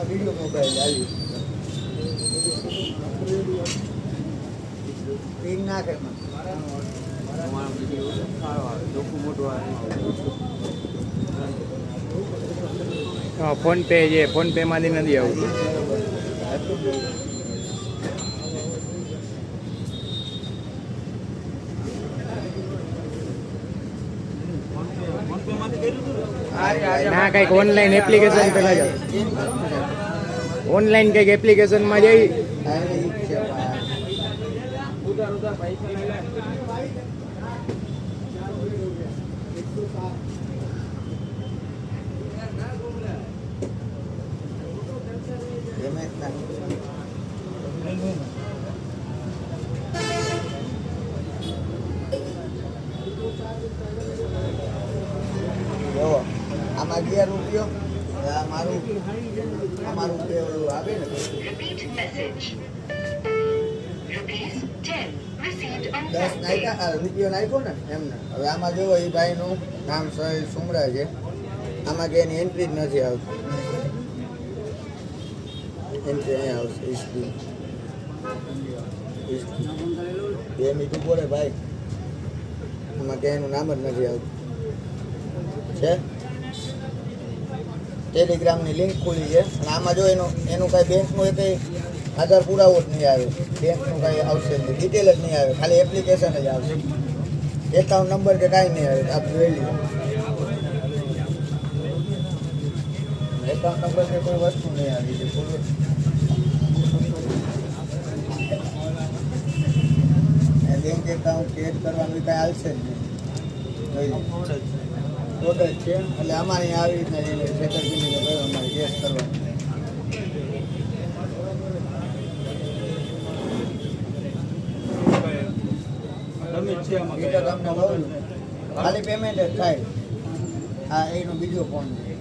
Video mobile આવી pin નાખે phone pay છે, ફોન પે માંથી નથી આવતું. ના કઈક ઓનલાઈન એપ્લિકેશન પેલા જાવ, ઓનલાઈન કઈક એપ્લિકેશનમાં જઈ આમાં 11 રૂપિયો મારું અમારું આવે ને 10 નાખ્યા રૂપિયો નાખ્યો ને એમને. હવે આમાં જોવો એ ભાઈનું નામ સહીલ સુમરા છે, આમાં કે એની એન્ટ્રી જ નથી આવતી. એન્ટ્રી અહીંયા આવશે હિસ્ટ્રી 2 મિનિટ બોલે ભાઈ, આમાં કે એનું નામ જ નથી આવતું છે. ટેલિગ્રામની લિંક ખુલી છે અને આમાં જો એનું કાંઈ બેંકનું એ કંઈ આધાર પુરાવો જ નહીં આવે, બેંકનું કાંઈ આવશે નહીં, ડિટેલ જ નહીં આવે, ખાલી એપ્લિકેશન જ આવશે, એકાઉન્ટ નંબર કે કાંઈ નહીં આવે. આપ જોઈ લો એકાઉન્ટ નંબર કે કોઈ વસ્તુ નહીં આવી છે. બેંક એકાઉન્ટ એડ કરવાનું કાંઈ આવશે જ નહીં, ટોટલ છે. એટલે અમારે આવી રીતના છેતરપિંડીને કહ્યું અમારે કેસ કરવાનો. ખાલી પેમેન્ટ જ થાય. હા એનો બીજો ફોન છે.